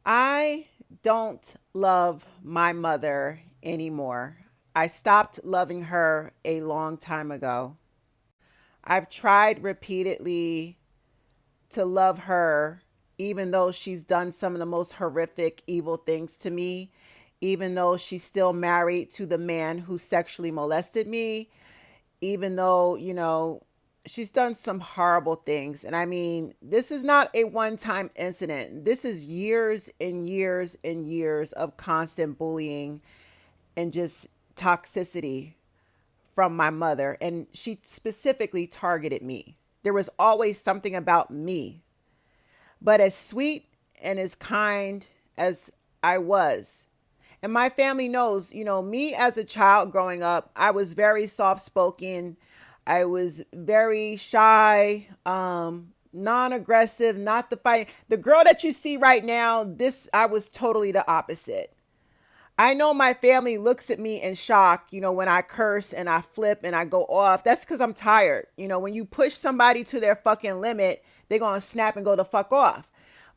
I don't love my mother anymore. I stopped loving her a long time ago. I've tried repeatedly to love her, even though she's done some of the most horrific, evil things to me, even though she's still married to the man who sexually molested me, even though, she's done some horrible things. And I mean, this is not a one time incident. This is years and years and years of constant bullying and just toxicity from my mother. And she specifically targeted me. There was always something about me. But as sweet and as kind as I was, and my family knows, me as a child growing up, I was very soft spoken. I was very shy, non aggressive, not the fighting. The girl that you see right now, I was totally the opposite. I know my family looks at me in shock, when I curse and I flip and I go off. That's because I'm tired. When you push somebody to their fucking limit, they're going to snap and go the fuck off.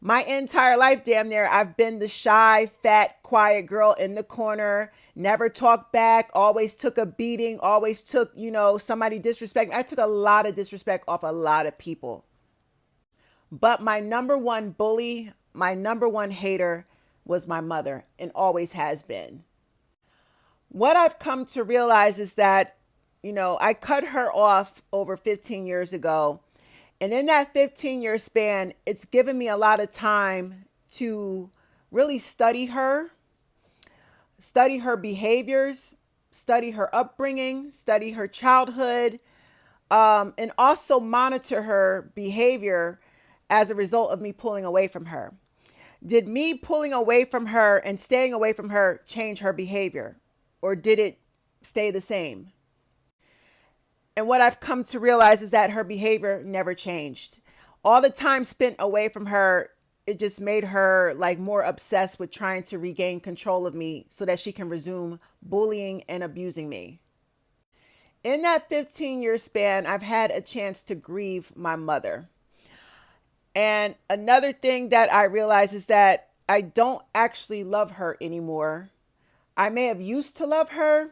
My entire life, damn near, I've been the shy, fat, quiet girl in the corner, never talked back, always took a beating, always took, somebody disrespect. I took a lot of disrespect off a lot of people. But my number one bully, my number one hater was my mother and always has been. What I've come to realize is that, I cut her off over 15 years ago. And in that 15-year span, it's given me a lot of time to really study her behaviors, study her upbringing, study her childhood, and also monitor her behavior as a result of me pulling away from her. Did me pulling away from her and staying away from her change her behavior? Or did it stay the same? And what I've come to realize is that her behavior never changed. All the time spent away from her, it just made her like more obsessed with trying to regain control of me so that she can resume bullying and abusing me. In that 15-year span, I've had a chance to grieve my mother. And another thing that I realize is that I don't actually love her anymore. I may have used to love her,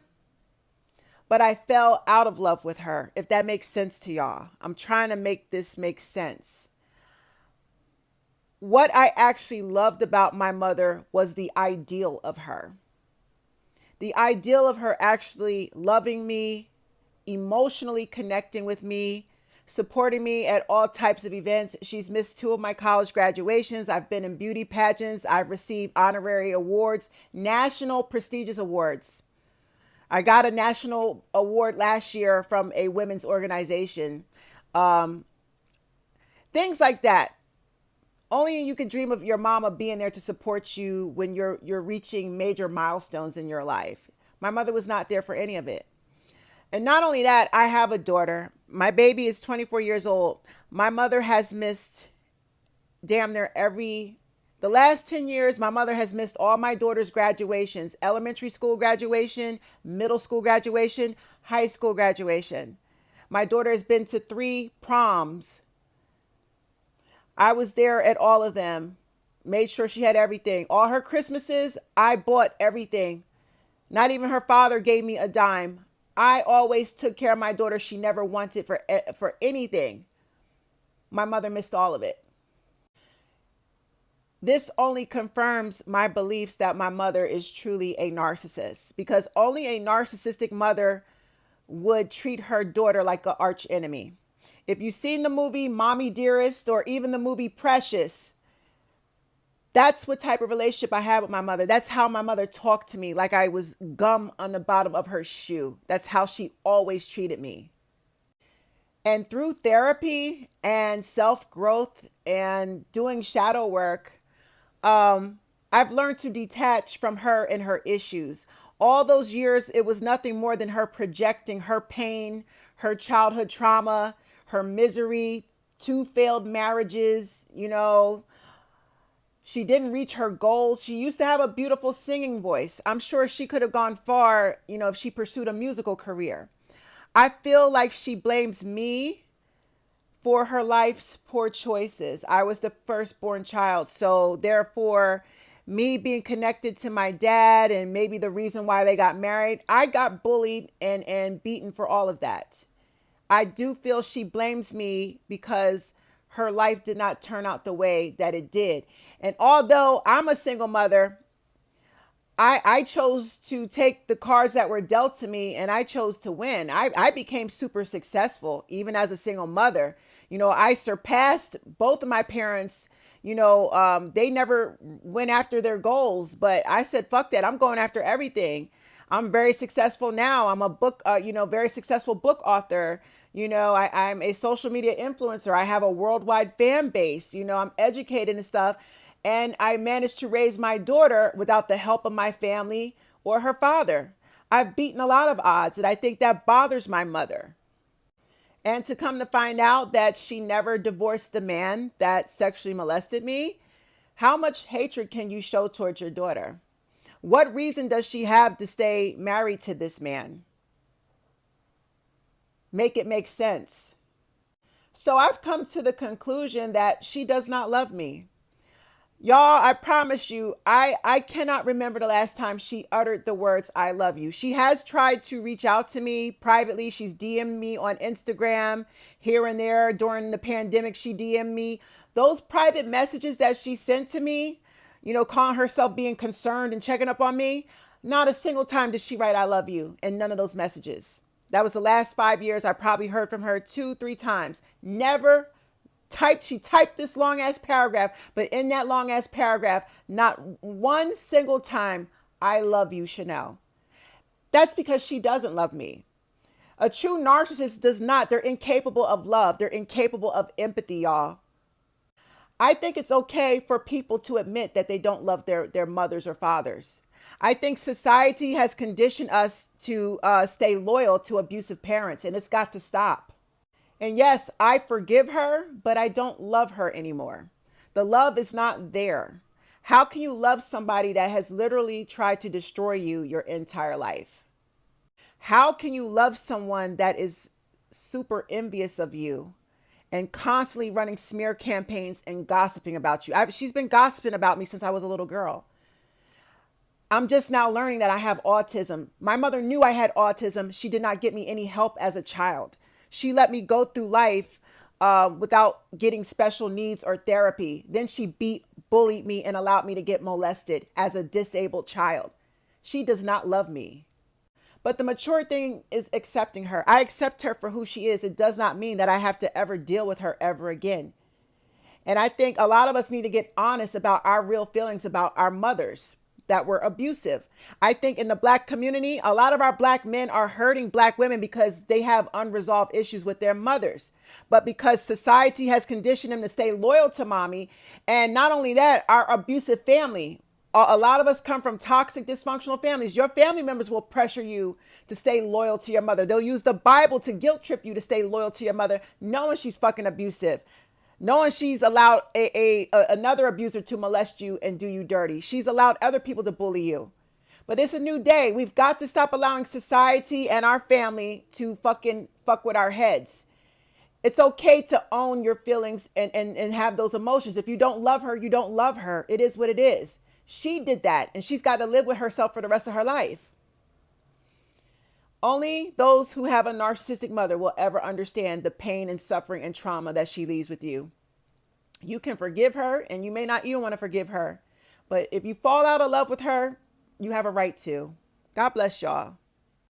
but I fell out of love with her, if that makes sense to y'all. I'm trying to make this make sense. What I actually loved about my mother was the ideal of her. The ideal of her actually loving me, emotionally connecting with me, supporting me at all types of events. She's missed 2 of my college graduations. I've been in beauty pageants. I've received honorary awards, national prestigious awards. I got a national award last year from a women's organization. Things like that. Only you could dream of your mama being there to support you when you're reaching major milestones in your life. My mother was not there for any of it. And not only that, I have a daughter. My baby is 24 years old. My mother has missed damn near the last 10 years, my mother has missed all my daughter's graduations: elementary school graduation, middle school graduation, high school graduation. My daughter has been to 3 proms. I was there at all of them, made sure she had everything. All her Christmases, I bought everything. Not even her father gave me a dime. I always took care of my daughter. She never wanted for anything. My mother missed all of it. This only confirms my beliefs that my mother is truly a narcissist, because only a narcissistic mother would treat her daughter like an arch enemy. If you've seen the movie Mommy Dearest or even the movie Precious, that's what type of relationship I had with my mother. That's how my mother talked to me, like I was gum on the bottom of her shoe. That's how she always treated me. And through therapy and self-growth and doing shadow work, I've learned to detach from her and her issues. All those years, it was nothing more than her projecting her pain, her childhood trauma, her misery, 2 failed marriages. She didn't reach her goals. She used to have a beautiful singing voice. I'm sure she could have gone far, if she pursued a musical career. I feel like she blames me for her life's poor choices. I was the firstborn child. So therefore, me being connected to my dad and maybe the reason why they got married, I got bullied and beaten for all of that. I do feel she blames me because her life did not turn out the way that it did. And although I'm a single mother, I chose to take the cards that were dealt to me and I chose to win. I became super successful even as a single mother. I surpassed both of my parents. They never went after their goals, but I said, fuck that. I'm going after everything. I'm very successful now. I'm a book, very successful book author. I'm a social media influencer. I have a worldwide fan base. I'm educated and stuff. And I managed to raise my daughter without the help of my family or her father. I've beaten a lot of odds, and I think that bothers my mother. And to come to find out that she never divorced the man that sexually molested me, how much hatred can you show towards your daughter? What reason does she have to stay married to this man? Make it make sense. So I've come to the conclusion that she does not love me. Y'all, I promise you, I cannot remember the last time she uttered the words, I love you. She has tried to reach out to me privately. She's DM'd me on Instagram here and there. During the pandemic, she DM'd me. Those private messages that she sent to me, calling herself being concerned and checking up on me, not a single time did she write, I love you in none of those messages. That was the last 5 years. I probably heard from her 2-3 times. Never she typed this long ass paragraph, but in that long ass paragraph, not one single time, I love you, Chanel. That's because she doesn't love me. A true narcissist does not. They're incapable of love. They're incapable of empathy, y'all. I think it's okay for people to admit that they don't love their mothers or fathers. I think society has conditioned us to stay loyal to abusive parents, and it's got to stop. And yes, I forgive her, but I don't love her anymore. The love is not there. How can you love somebody that has literally tried to destroy you your entire life? How can you love someone that is super envious of you and constantly running smear campaigns and gossiping about you? She's been gossiping about me since I was a little girl. I'm just now learning that I have autism. My mother knew I had autism. She did not get me any help as a child. She let me go through life without getting special needs or therapy. Then she bullied me and allowed me to get molested as a disabled child. She does not love me. But the mature thing is accepting her. I accept her for who she is. It does not mean that I have to ever deal with her ever again. And I think a lot of us need to get honest about our real feelings about our mothers that were abusive. I think in the Black community, a lot of our Black men are hurting Black women because they have unresolved issues with their mothers. But because society has conditioned them to stay loyal to mommy, and not only that, our abusive family. A lot of us come from toxic, dysfunctional families. Your family members will pressure you to stay loyal to your mother. They'll use the Bible to guilt trip you to stay loyal to your mother, knowing she's fucking abusive. Knowing she's allowed another abuser to molest you and do you dirty. She's allowed other people to bully you. But it's a new day. We've got to stop allowing society and our family to fucking fuck with our heads. It's okay to own your feelings and have those emotions. If you don't love her, you don't love her. It is what it is. She did that, and she's got to live with herself for the rest of her life. Only those who have a narcissistic mother will ever understand the pain and suffering and trauma that she leaves with you. You can forgive her, and you may not even want to forgive her. But if you fall out of love with her, you have a right to. God bless y'all.